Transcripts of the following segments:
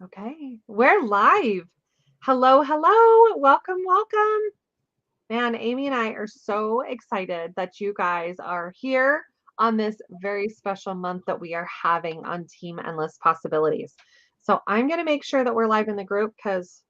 Okay, we're live. Hello, hello. Welcome, welcome. Man, Amy and I are so excited that you guys are here on this very special month that we are having on Team Endless Possibilities. So I'm going to make sure that we're live in the group because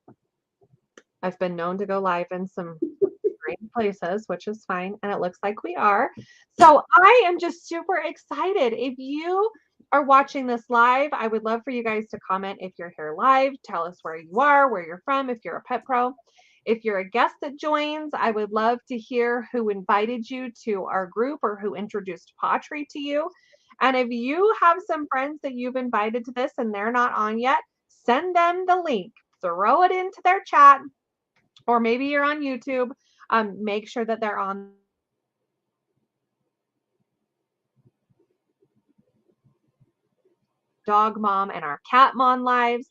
I've been known to go live in some strange places, which is fine. And it looks like we are. So I am just super excited. If you are watching this live, I would love for you guys to comment if you're here live. Tell us where you are, where you're from, if you're a pet pro. If you're a guest that joins, I would love to hear who invited you to our group or who introduced pawTree to you. And if you have some friends that you've invited to this and they're not on yet, send them the link, throw it into their chat, or maybe you're on YouTube. Make sure that they're on dog mom and our cat mom lives.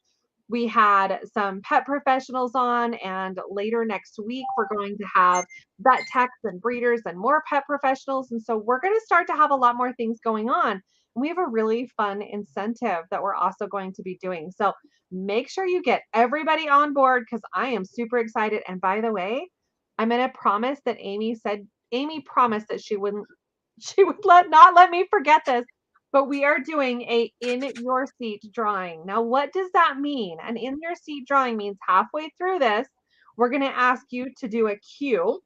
We had some pet professionals on, and later next week, we're going to have vet techs and breeders and more pet professionals. And so we're going to start to have a lot more things going on. We have a really fun incentive that we're also going to be doing. So make sure you get everybody on board because I am super excited. And by the way, I'm going to promise that Amy promised that she would not let me forget this, but we are doing a in your seat drawing. Now, what does that mean? An in your seat drawing means halfway through this, we're going to ask you to do a cue.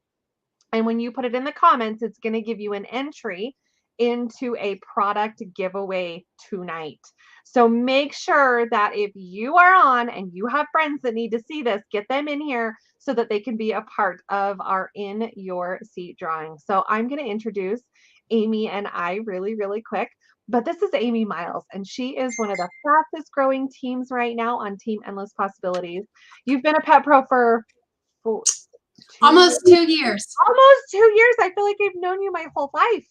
And when you put it in the comments, it's going to give you an entry into a product giveaway tonight. So make sure that if you are on and you have friends that need to see this, get them in here so that they can be a part of our in your seat drawing. So I'm going to introduce Amy and I really, really quick. But this is Amy Miles, and she is one of the fastest growing teams right now on Team Endless Possibilities. You've been a pet pro for 2 years? Almost 2 years. Almost 2 years. I feel like I've known you my whole life.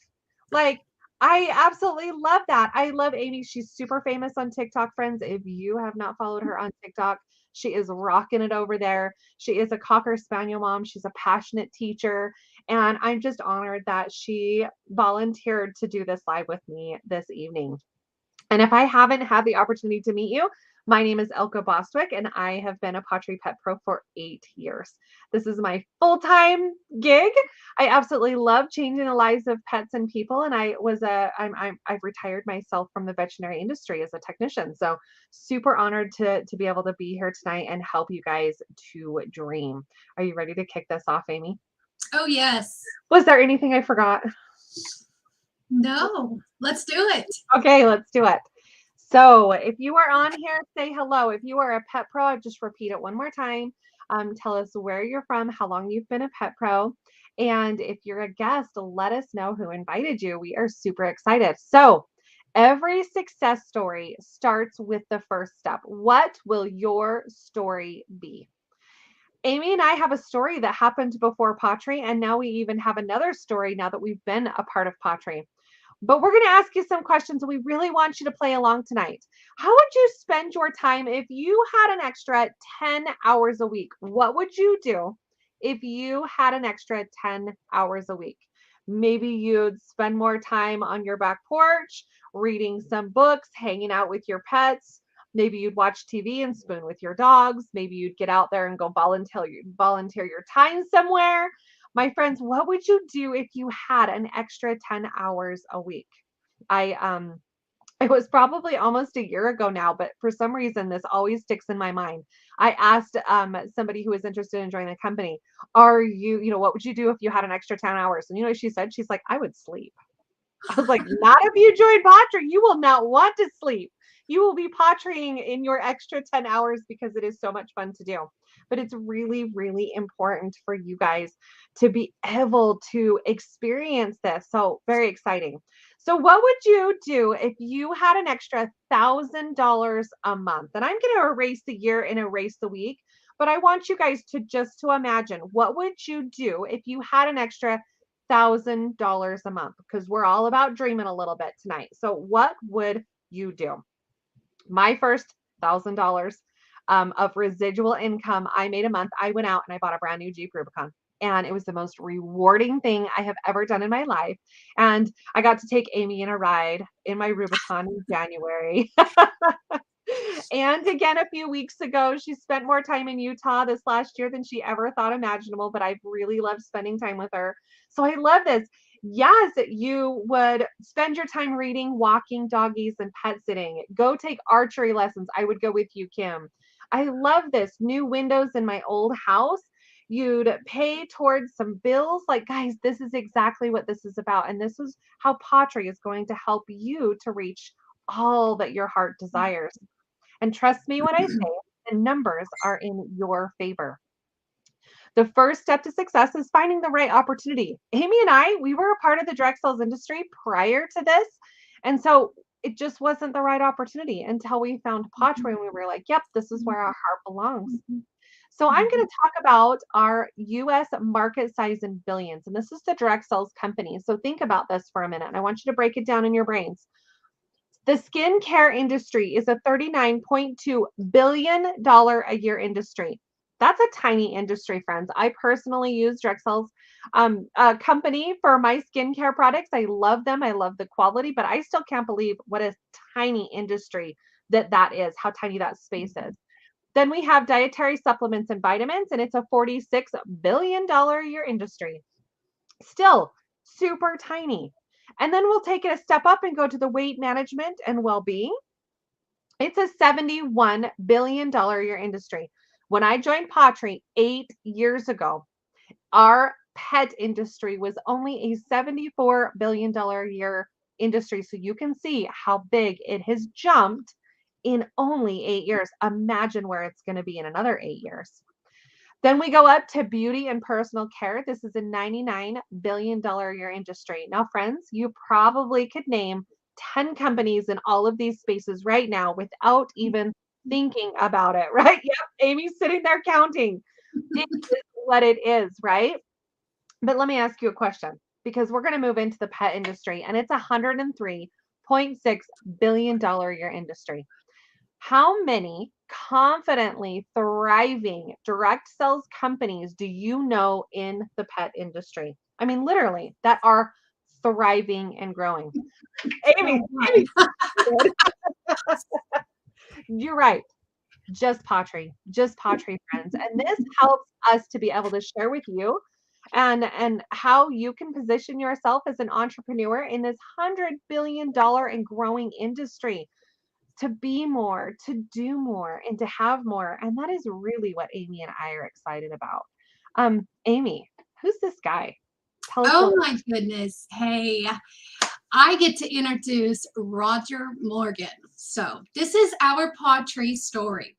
Like, I absolutely love that. I love Amy. She's super famous on TikTok, friends. If you have not followed her on TikTok, she is rocking it over there. She is a Cocker Spaniel mom. She's a passionate teacher. And I'm just honored that she volunteered to do this live with me this evening. And if I haven't had the opportunity to meet you, my name is Elka Bostwick, and I have been a pawTree Pet Pro for 8 years. This is my full-time gig. I absolutely love changing the lives of pets and people, and I've retired myself from the veterinary industry as a technician. So super honored to be able to be here tonight and help you guys to dream. Are you ready to kick this off, Amy? Oh, yes. Was there anything I forgot? No, let's do it. Okay, let's do it. So if you are on here, say hello. If you are a pet pro, just repeat it one more time. Tell us where you're from, how long you've been a pet pro. And if you're a guest, let us know who invited you. We are super excited. So every success story starts with the first step. What will your story be? Amy and I have a story that happened before pawTree, and now we even have another story now that we've been a part of pawTree. But we're going to ask you some questions, and we really want you to play along tonight. How would you spend your time if you had an extra 10 hours a week? What would you do if you had an extra 10 hours a week? Maybe you'd spend more time on your back porch, reading some books, hanging out with your pets. Maybe you'd watch TV and spoon with your dogs. Maybe you'd get out there and go volunteer your time somewhere. My friends, what would you do if you had an extra 10 hours a week? I it was probably almost a year ago now, but for some reason this always sticks in my mind. I asked somebody who was interested in joining the company, are you, what would you do if you had an extra 10 hours? And you know what she said? She's like, I would sleep. I was like, not if you join pawTree. You will not want to sleep. You will be pawTreeing in your extra 10 hours because it is so much fun to do. But it's really, really important for you guys to be able to experience this. So very exciting. So what would you do if you had an extra $1,000 a month? And I'm going to erase the year and erase the week, but I want you guys to imagine, what would you do if you had an extra $1,000 a month? Because we're all about dreaming a little bit tonight. So what would you do? My first $1,000 of residual income I made a month, I went out and I bought a brand new Jeep Rubicon. And it was the most rewarding thing I have ever done in my life. And I got to take Amy in a ride in my Rubicon in January. And again, a few weeks ago, she spent more time in Utah this last year than she ever thought imaginable, but I've really loved spending time with her. So I love this. Yes, you would spend your time reading, walking doggies, and pet sitting. Go take archery lessons. I would go with you, Kim. I love this. New windows in my old house. You'd pay towards some bills. Like, guys, this is exactly what this is about. And this is how pawTree is going to help you to reach all that your heart desires. And trust me when I say the numbers are in your favor. The first step to success is finding the right opportunity. Amy and I, we were a part of the direct sales industry prior to this. And so it just wasn't the right opportunity until we found pawTree and we were like, yep, this is where our heart belongs. So I'm going to talk about our US market size in billions. And this is the direct sales company. So think about this for a minute. And I want you to break it down in your brains. The skincare industry is a $39.2 billion a year industry. That's a tiny industry, friends. I personally use Drexel's company for my skincare products. I love them. I love the quality, but I still can't believe what a tiny industry that is, how tiny that space is. Then we have dietary supplements and vitamins, and it's a $46 billion a year industry. Still super tiny. And then we'll take it a step up and go to the weight management and well-being. It's a $71 billion a year industry. When I joined pawTree 8 years ago, our pet industry was only a $74 billion a year industry. So you can see how big it has jumped in only 8 years. Imagine where it's going to be in another 8 years. Then we go up to beauty and personal care. This is a $99 billion a year industry. Now, friends, you probably could name 10 companies in all of these spaces right now without even thinking about it, right? Yep, Amy's sitting there counting. It is what it is, right? But let me ask you a question because we're going to move into the pet industry and it's a $103.6 billion a year industry. How many confidently thriving direct sales companies do you know in the pet industry? I mean, literally, that are thriving and growing. Amy, you're right. Just pawTree, friends. And this helps us to be able to share with you and how you can position yourself as an entrepreneur in this $100 billion and growing industry to be more, to do more, and to have more. And that is really what Amy and I are excited about. Amy, who's this guy? Tell us a Oh little. my goodness. Hey, I get to introduce Roger Morgan. So this is our pawTree story.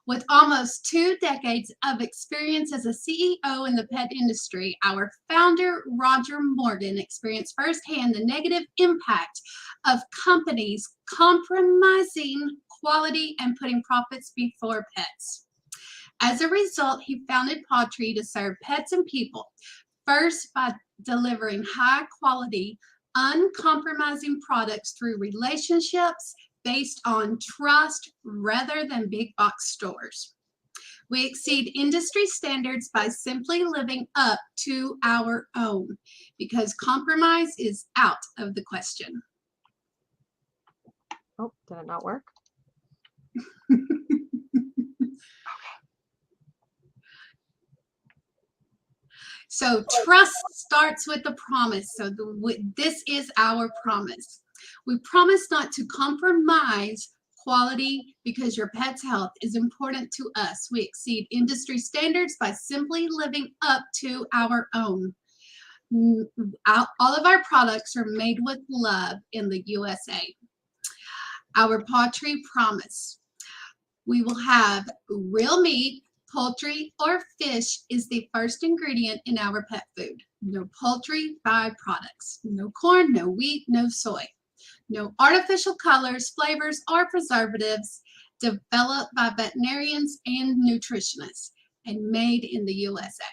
With almost 2 decades of experience as a CEO in the pet industry, our founder, Roger Morgan, experienced firsthand the negative impact of companies compromising quality and putting profits before pets. As a result, he founded pawTree to serve pets and people, first by delivering high quality, uncompromising products through relationships based on trust rather than big box stores. We exceed industry standards by simply living up to our own because compromise is out of the question. Oh, did it not work? So trust starts with a promise. So this is our promise. We promise not to compromise quality because your pet's health is important to us. We exceed industry standards by simply living up to our own. All of our products are made with love in the USA. Our pawTree promise. We will have real meat, poultry, or fish is the first ingredient in our pet food. No poultry byproducts. No corn, no wheat, no soy. No artificial colors, flavors, or preservatives developed by veterinarians and nutritionists and made in the USA.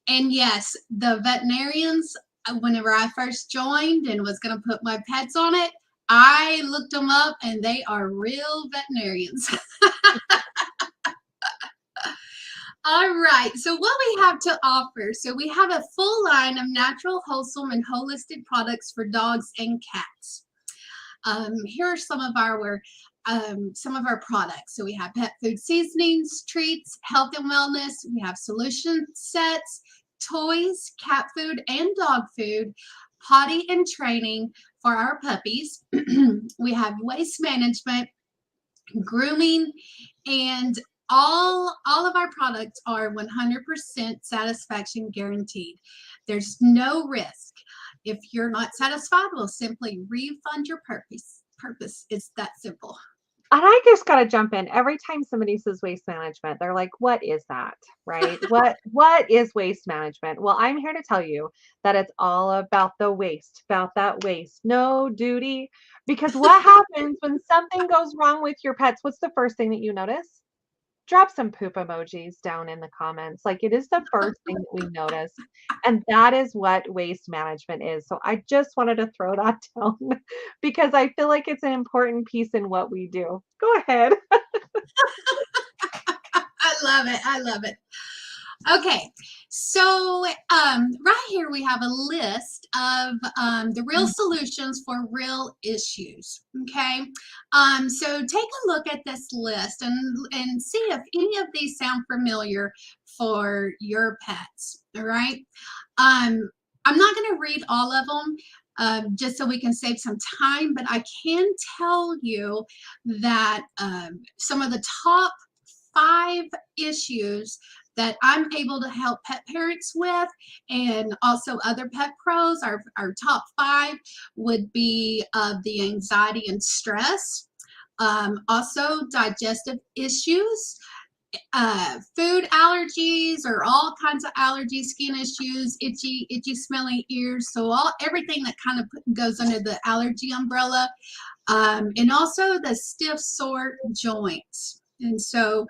And yes, the veterinarians, whenever I first joined and was going to put my pets on it, I looked them up and they are real veterinarians. All right, so what we have to offer. So we have a full line of natural, wholesome, and holistic products for dogs and cats. Here are some of our some of our products. So we have pet food seasonings, treats, health and wellness. We have solution sets, toys, cat food and dog food, potty and training for our puppies. We have waste management, grooming, and all of our products are 100% satisfaction guaranteed. There's no risk. If you're not satisfied, we'll simply refund your purpose. It's that simple. And I just got to jump in. Every time somebody says waste management, they're like, what is that? Right? What is waste management? Well, I'm here to tell you that it's all about the waste, about that waste. No duty. Because what happens when something goes wrong with your pets? What's the first thing that you notice? Drop some poop emojis down in the comments. Like, it is the first thing that we notice. And that is what waste management is. So I just wanted to throw that down because I feel like it's an important piece in what we do. Go ahead. I love it. I love it. Okay, so right here we have a list of the real solutions for real issues. Okay, so take a look at this list and see if any of these sound familiar for your pets. All right, I'm not going to read all of them. Just so we can save some time, but I can tell you that some of the top 5 issues that I'm able to help pet parents with, and also other pet pros. Our top 5 would be the anxiety and stress, also digestive issues, food allergies or all kinds of allergies, skin issues, itchy, smelly ears. So everything that kind of goes under the allergy umbrella, and also the stiff, sore joints. And so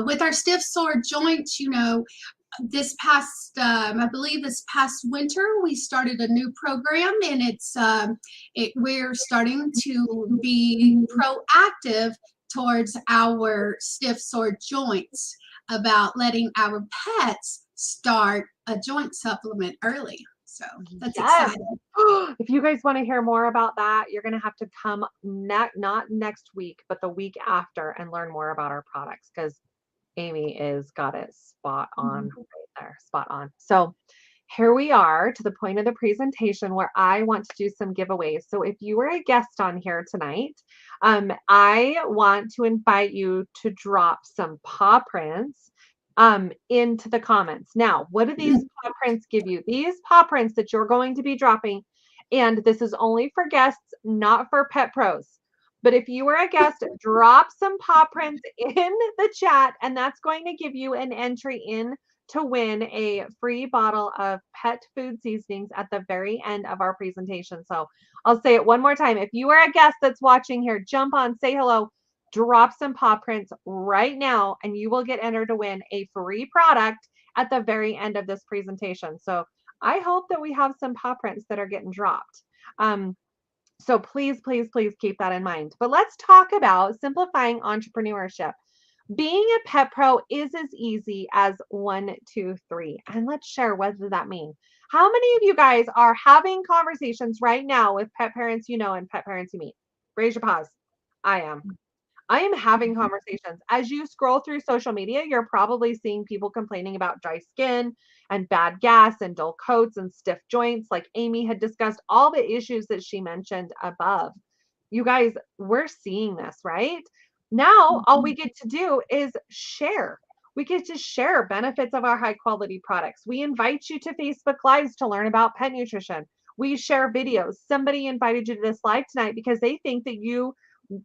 with our stiff, sore joints, this past, I believe this past winter, we started a new program, and we're starting to be proactive towards our stiff, sore joints about letting our pets start a joint supplement early. So that's exciting. If you guys want to hear more about that, you're going to have to come not next week, but the week after and learn more about our products because Amy is got it spot on right there, spot on. So here we are to the point of the presentation where I want to do some giveaways. So if you were a guest on here tonight, I want to invite you to drop some paw prints into the comments. Now, what do these paw prints give you? These paw prints that you're going to be dropping, and this is only for guests, not for pet pros. But if you were a guest, drop some paw prints in the chat, and that's going to give you an entry in to win a free bottle of pet food seasonings at the very end of our presentation. So I'll say it one more time. If you are a guest that's watching here, jump on, say hello, drop some paw prints right now, and you will get entered to win a free product at the very end of this presentation. So I hope that we have some paw prints that are getting dropped. So please, please, please keep that in mind. But let's talk about simplifying entrepreneurship. Being a pet pro is as easy as 1, 2, 3. And let's share what does that mean. How many of you guys are having conversations right now with pet parents you know and pet parents you meet? Raise your paws. I am. I am having conversations. As you scroll through social media, you're probably seeing people complaining about dry skin and bad gas and dull coats and stiff joints, like Amy had discussed, all the issues that she mentioned above. You guys, we're seeing this, right? Now, all we get to do is share. We get to share benefits of our high quality products. We invite you to Facebook Lives to learn about pet nutrition. We share videos. Somebody invited you to this live tonight because they think that you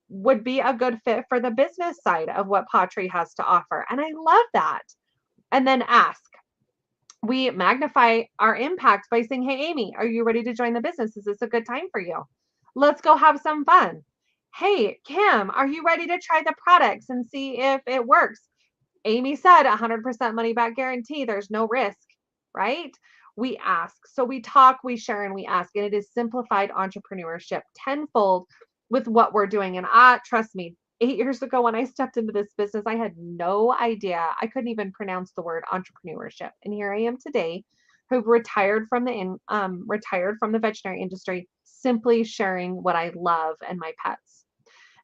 would be a good fit for the business side of what pawTree has to offer. And I love that. And then ask. We magnify our impact by saying, hey, Amy, are you ready to join the business? Is this a good time for you? Let's go have some fun. Hey, Kim, are you ready to try the products and see if it works? Amy said 100% money back guarantee. There's no risk, right? We ask. So we talk, we share, and we ask. And it is simplified entrepreneurship tenfold with what we're doing. And trust me, 8 years ago when I stepped into this business, I had no idea. I couldn't even pronounce the word entrepreneurship. And here I am today, who've retired from the veterinary industry, simply sharing what I love and my pets.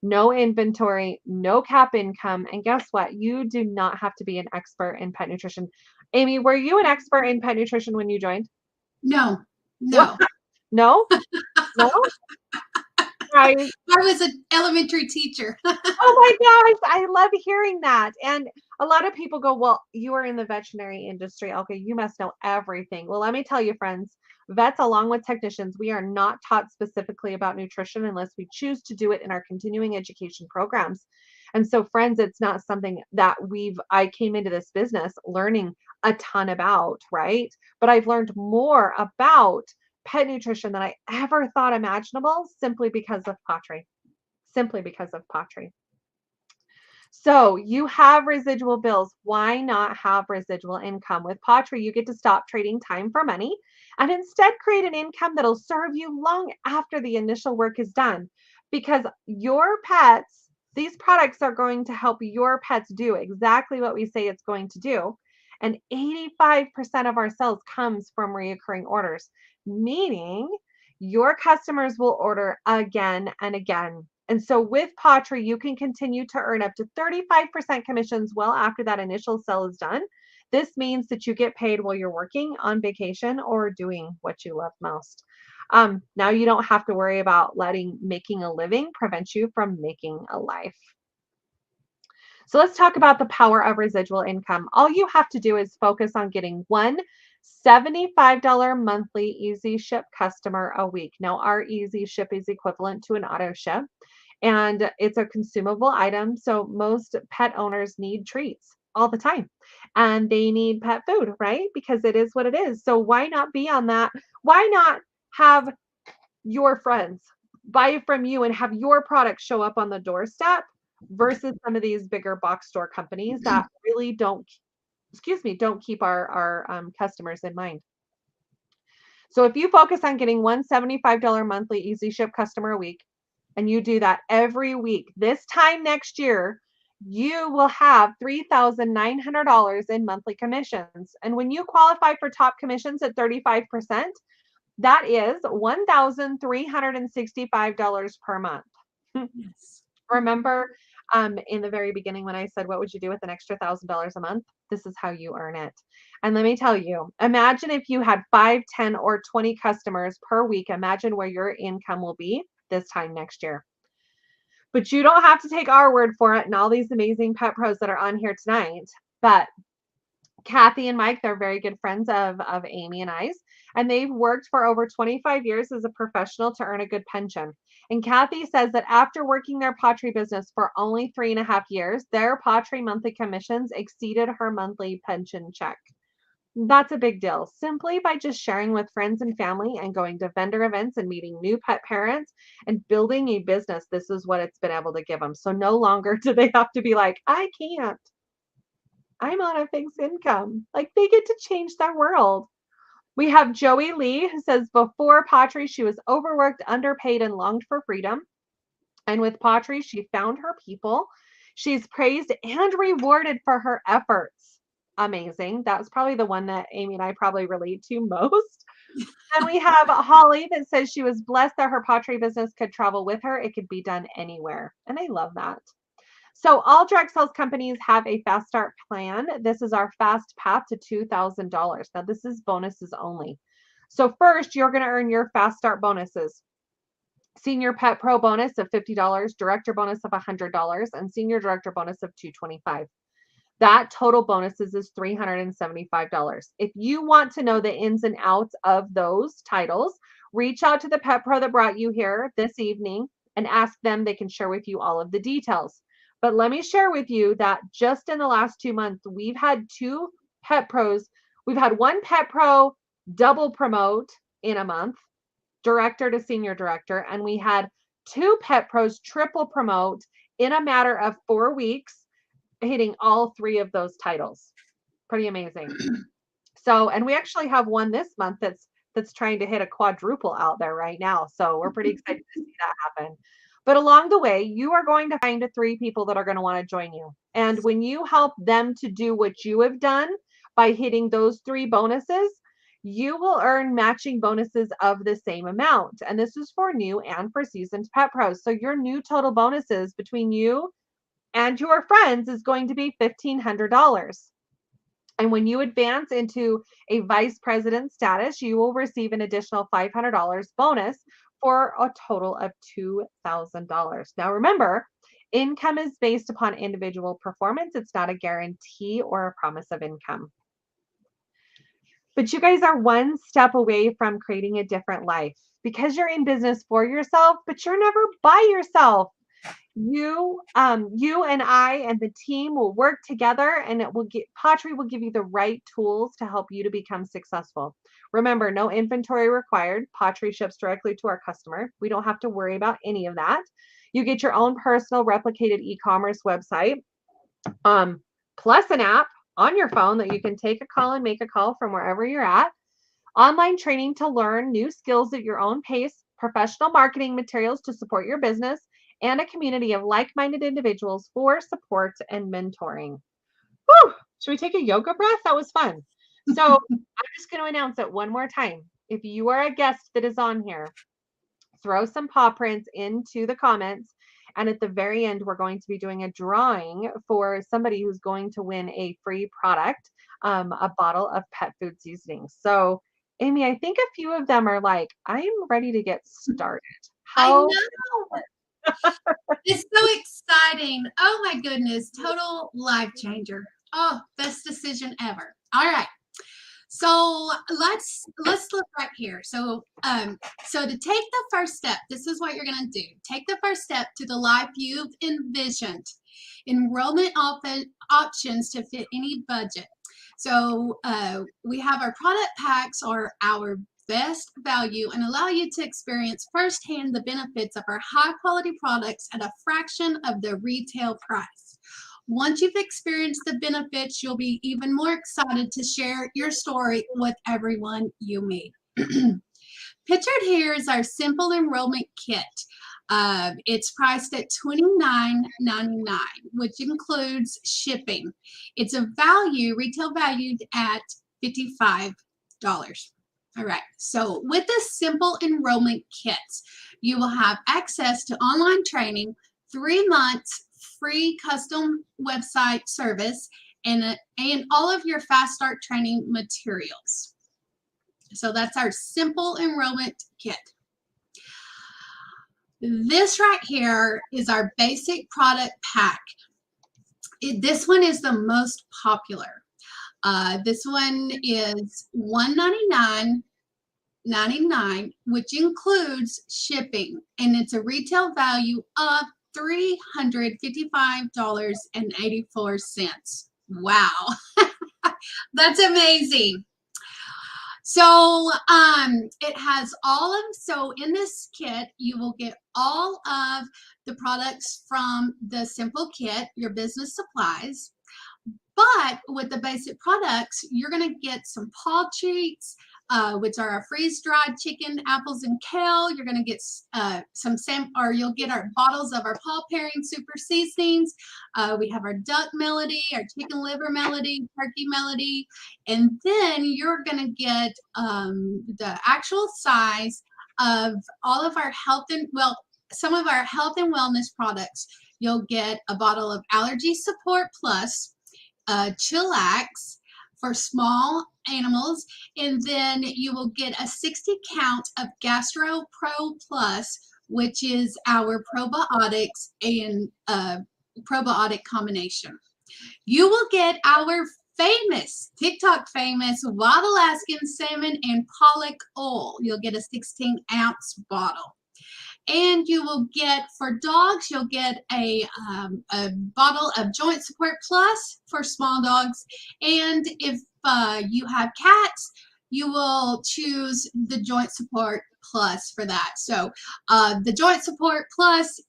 no inventory, no cap income. And guess what? You do not have to be an expert in pet nutrition. Amy, were you an expert in pet nutrition when you joined? No, What? no. No? No? Guys, I was an elementary teacher. oh my gosh, I love hearing that. And a lot of people go, well, you are in the veterinary industry. Okay, you must know everything. Well, let me tell you, friends, vets, along with technicians, we are not taught specifically about nutrition unless we choose to do it in our continuing education programs. And so, friends, it's not something that I came into this business learning a ton about, right? But I've learned more about pet nutrition than I ever thought imaginable simply because of pawTree. Simply because of pawTree. So you have residual bills. Why not have residual income? With pawTree, you get to stop trading time for money and instead create an income that'll serve you long after the initial work is done. Because your pets, these products are going to help your pets do exactly what we say it's going to do. And 85% of our sales comes from reoccurring orders, meaning your customers will order again and again. And so with pawTree, you can continue to earn up to 35% commissions well after that initial sale is done. This means that you get paid while you're working, on vacation, or doing what you love most. Now you don't have to worry about making a living prevent you from making a life. So let's talk about the power of residual income. All you have to do is focus on getting one $75 monthly easy ship customer a week. Now, our easy ship is equivalent to an auto ship, and it's a consumable item. So most pet owners need treats all the time, and they need pet food, right? Because it is what it is. So why not be on that? Why not have your friends buy from you and have your product show up on the doorstep versus some of these bigger box store companies that really don't keep our customers in mind. So if you focus on getting one $75 monthly easy ship customer a week, and you do that every week, this time next year, you will have $3,900 in monthly commissions. And when you qualify for top commissions at 35%, that is $1,365 per month. Yes. Remember, in the very beginning when I said, what would you do with an extra $1,000 a month? This is how you earn it. And let me tell you, imagine if you had 5, 10, or 20 customers per week. Imagine where your income will be this time next year. But you don't have to take our word for it and all these amazing pet pros that are on here tonight. But Kathy and Mike, they're very good friends of Amy and I's, and they've worked for over 25 years as a professional to earn a good pension. And Kathy says that after working their pawTree business for only 3.5 years, their pawTree monthly commissions exceeded her monthly pension check. That's a big deal. Simply by just sharing with friends and family and going to vendor events and meeting new pet parents and building a business, this is what it's been able to give them. So no longer do they have to be like, I can't. I'm on a fixed income. Like they get to change their world. We have Joey Lee who says before pawTree, she was overworked, underpaid, and longed for freedom. And with pawTree, she found her people. She's praised and rewarded for her efforts. Amazing. That's probably the one that Amy and I probably relate to most. And we have Holly that says she was blessed that her pawTree business could travel with her. It could be done anywhere. And I love that. So all direct sales companies have a fast start plan. This is our fast path to $2,000. Now this is bonuses only. So first you're going to earn your fast start bonuses. Senior Pet Pro bonus of $50, Director bonus of $100, and Senior Director bonus of $225. That total bonuses is $375. If you want to know the ins and outs of those titles, reach out to the Pet Pro that brought you here this evening and ask them. They can share with you all of the details. But let me share with you that just in the last 2 months, we've had 2 pet pros. We've had 1 pet pro double promote in a month, director to senior director, and we had 2 pet pros triple promote in a matter of 4 weeks, hitting all 3 of those titles. Pretty amazing. So, and we actually have one this month that's trying to hit a quadruple out there right now. So we're pretty excited to see that happen. But along the way, you are going to find 3 people that are going to want to join you. And when you help them to do what you have done by hitting those 3 bonuses, you will earn matching bonuses of the same amount. And this is for new and for seasoned pet pros. So your new total bonuses between you and your friends is going to be $1,500. And when you advance into a vice president status, you will receive an additional $500 bonus for a total of $2,000. Now, remember, income is based upon individual performance. It's not a guarantee or a promise of income. But you guys are one step away from creating a different life because you're in business for yourself, but you're never by yourself. You and I and the team will work together, and pawTree will give you the right tools to help you to become successful. Remember, no inventory required. pawTree ships directly to our customer. We don't have to worry about any of that. You get your own personal replicated e-commerce website, plus an app on your phone that you can take a call and make a call from wherever you're at. Online training to learn new skills at your own pace, professional marketing materials to support your business, and a community of like-minded individuals for support and mentoring. Whew! Should we take a yoga breath? That was fun. So I'm just going to announce it one more time. If you are a guest that is on here, throw some paw prints into the comments. And at the very end, we're going to be doing a drawing for somebody who's going to win a free product, a bottle of pet food seasonings. So, Amy, I think a few of them are like, I'm ready to get started. I know. It's so exciting. Oh my goodness. Total life changer. Oh, best decision ever. All right. So let's look right here. So so to take the first step, this is what you're going to do. Take the first step to the life you've envisioned. Enrollment options to fit any budget. So we have our product packs are our best value and allow you to experience firsthand the benefits of our high quality products at a fraction of the retail price. Once you've experienced the benefits, you'll be even more excited to share your story with everyone you meet. Pictured here is our simple enrollment kit. It's priced at $29.99, which includes shipping. It's a retail valued at $55. All right, so with this simple enrollment kit, you will have access to online training, 3 months free custom website service, and all of your fast start training materials. So that's our simple enrollment kit. This right here is our basic product pack. This one is the most popular. This one is $199.99, which includes shipping, and it's a retail value of $355.84. Wow, that's amazing. So it has so in this kit, you will get all of the products from the simple kit, your business supplies. But with the basic products, you're going to get some paw treats, which are our freeze-dried chicken, apples, and kale. You're going to get you'll get our bottles of our paw pairing super seasonings. We have our duck melody, our chicken liver melody, turkey melody, and then you're going to get the actual size of all of our some of our health and wellness products. You'll get a bottle of Allergy Support Plus, Chillax for small animals, and then you will get a 60 count of Gastro Pro Plus, which is our probiotics and probiotic combination. You will get our TikTok famous Wild Alaskan salmon and pollock oil. You'll get a 16-ounce bottle. And you will get, for dogs, you'll get a bottle of Joint Support Plus for small dogs. And if you have cats, you will choose the Joint Support Plus for that. So the Joint Support Plus,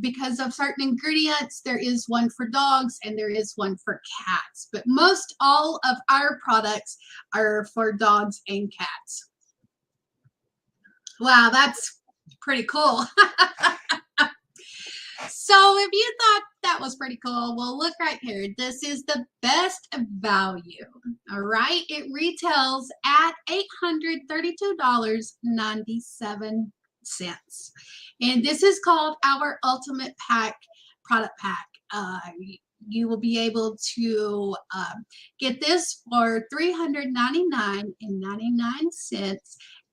because of certain ingredients, there is one for dogs and there is one for cats. But most all of our products are for dogs and cats. Wow, that's pretty cool. So if you thought that was pretty cool, well, look right here. This is the best value. All right. It retails at $832.97. And this is called our Ultimate Pack product pack. You will be able to get this for $399.99,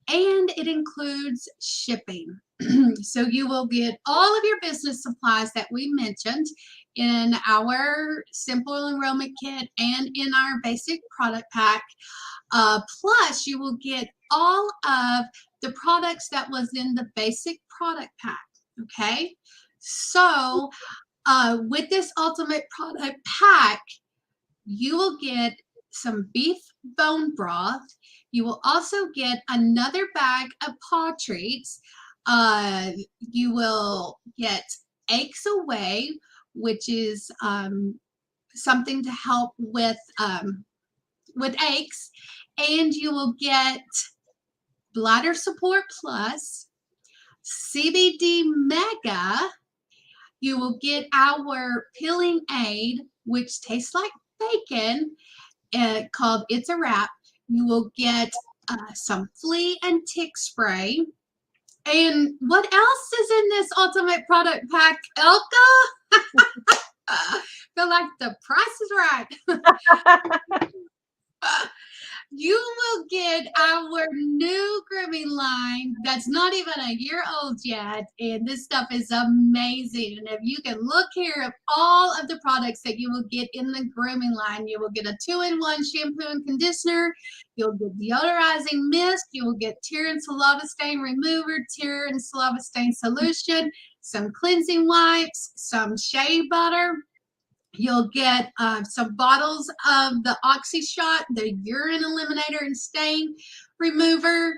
and it includes shipping. So you will get all of your business supplies that we mentioned in our simple enrollment kit and in our basic product pack. Plus, you will get all of the products that was in the basic product pack. Okay. So with this ultimate product pack, you will get some beef bone broth. You will also get another bag of paw treats. You will get Aches Away, which is something to help with aches, and you will get Bladder Support Plus, CBD Mega. You will get our peeling aid, which tastes like bacon, called It's a Wrap. You will get some flea and tick spray. And what else is in this ultimate product pack, Elka? Feel like the price is right. You will get our new grooming line that's not even a year old yet, and this stuff is amazing. And if you can look here at all of the products that you will get in the grooming line, you will get a 2-in-1 shampoo and conditioner, you'll get deodorizing mist, you will get tear and saliva stain remover, tear and saliva stain solution, some cleansing wipes, some shea butter. You'll get some bottles of the Oxy Shot, the urine eliminator and stain remover.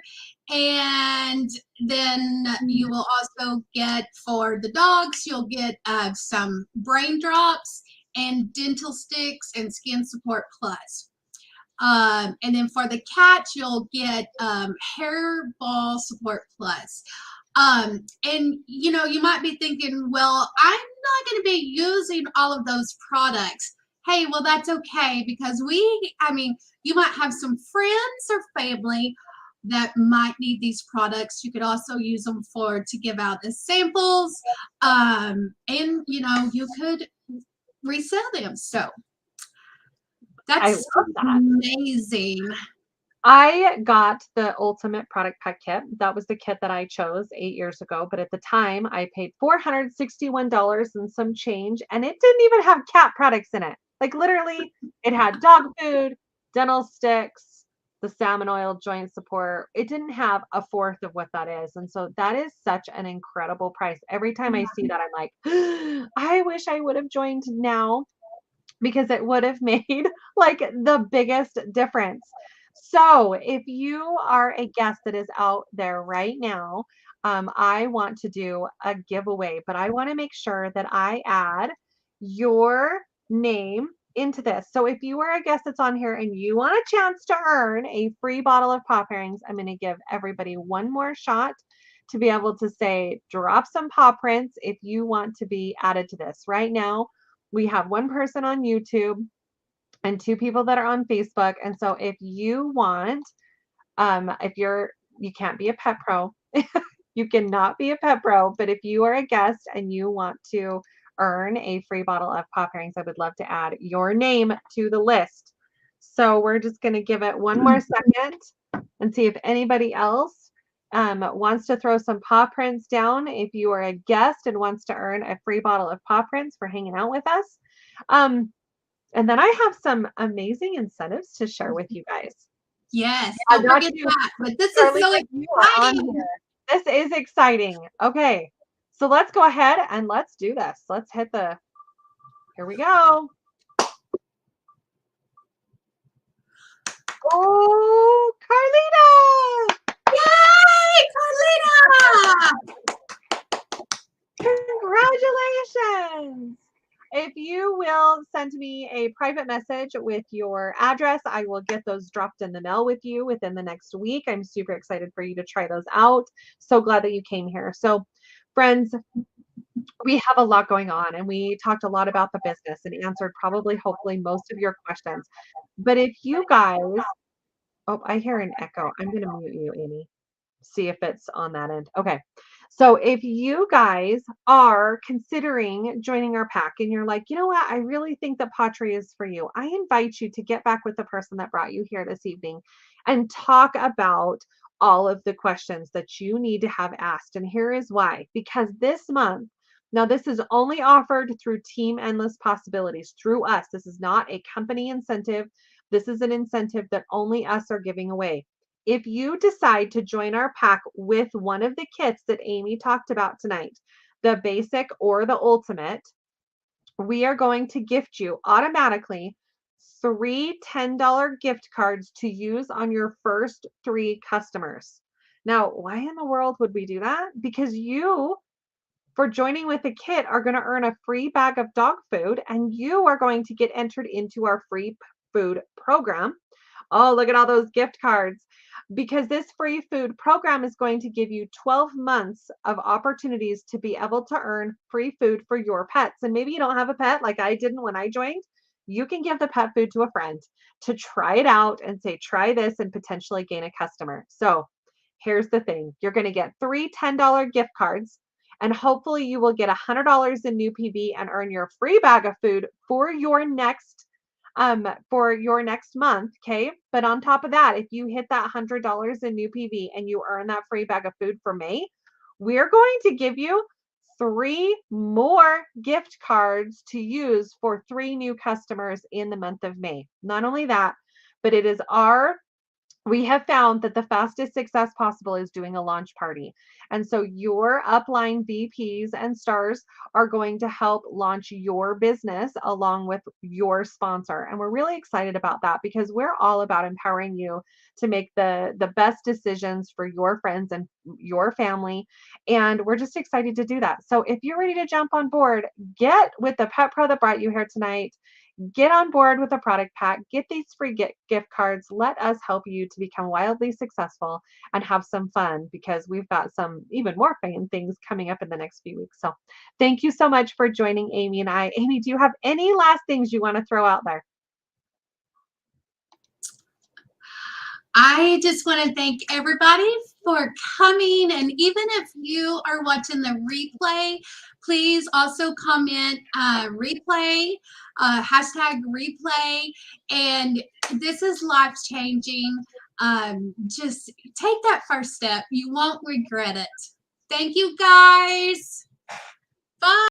And then you will also get, for the dogs, you'll get some brain drops and dental sticks and skin support plus. And then for the cats, you'll get hair ball support plus. And you might be thinking, well, I'm not going to be using all of those products. Hey, well, that's okay, because you might have some friends or family that might need these products. You could also use them to give out as samples, and you could resell them. So that's amazing. I got the Ultimate Product Pack Kit. That was the kit that I chose 8 years ago. But at the time, I paid $461 and some change, and it didn't even have cat products in it. Like literally, it had dog food, dental sticks, the salmon oil, joint support. It didn't have a fourth of what that is. And so that is such an incredible price. Every time I see that, I'm like, I wish I would have joined now, because it would have made like the biggest difference. So if you are a guest that is out there right now, I want to do a giveaway, but I want to make sure that I add your name into this. So if you are a guest that's on here and you want a chance to earn a free bottle of paw pairings, I'm going to give everybody one more shot to be able to say, drop some paw prints if you want to be added to this. Right now, we have one person on YouTube and 2 people that are on Facebook. And so if you want, you can't be a pet pro, you cannot be a pet pro, but if you are a guest and you want to earn a free bottle of paw pairings, I would love to add your name to the list. So we're just going to give it one more second and see if anybody else wants to throw some paw prints down. If you are a guest and wants to earn a free bottle of paw prints for hanging out with us. And then I have some amazing incentives to share with you guys. Yes, don't forget that. But this is so exciting. This is exciting. Okay, so let's go ahead and let's do this. Let's hit here we go. Oh, Carlita! Yay, Carlita! Congratulations! If you will send me a private message with your address, I will get those dropped in the mail with you within the next week. I'm super excited for you to try those out. So glad that you came here. So, friends, we have a lot going on, and we talked a lot about the business and answered probably, hopefully, most of your questions. But if you guys, oh, I hear an echo. I'm going to mute you, Amy. See if it's on that end. Okay. So if you guys are considering joining our pack and you're like, you know what, I really think that pawTree is for you, I invite you to get back with the person that brought you here this evening and talk about all of the questions that you need to have asked. And here is why. Because this month, now this is only offered through Team Endless Possibilities, through us. This is not a company incentive. This is an incentive that only us are giving away. If you decide to join our pack with one of the kits that Amy talked about tonight, the basic or the ultimate, we are going to gift you automatically three $10 gift cards to use on your first 3 customers. Now, why in the world would we do that? Because you, for joining with a kit, are going to earn a free bag of dog food, and you are going to get entered into our free food program. Oh, look at all those gift cards. Because this free food program is going to give you 12 months of opportunities to be able to earn free food for your pets. And maybe you don't have a pet like I didn't when I joined. You can give the pet food to a friend to try it out and say, try this and potentially gain a customer. So here's the thing. You're going to get 3 $10 gift cards, and hopefully you will get $100 in new PV and earn your free bag of food for your next month. Okay. But on top of that, if you hit that $100 in new PV and you earn that free bag of food for May, we're going to give you 3 more gift cards to use for 3 new customers in the month of May. Not only that, but we have found that the fastest success possible is doing a launch party. And so your upline VPs and stars are going to help launch your business along with your sponsor. And we're really excited about that because we're all about empowering you to make the best decisions for your friends and your family. And we're just excited to do that. So if you're ready to jump on board, get with the pet pro that brought you here tonight. Get on board with a product pack, get these free gift cards. Let us help you to become wildly successful and have some fun, because we've got some even more fun things coming up in the next few weeks. So thank you so much for joining Amy and I. Amy, do you have any last things you want to throw out there? I just want to thank everybody for coming. And even if you are watching the replay, please also comment replay, hashtag replay. And this is life changing. Just take that first step. You won't regret it. Thank you, guys. Bye.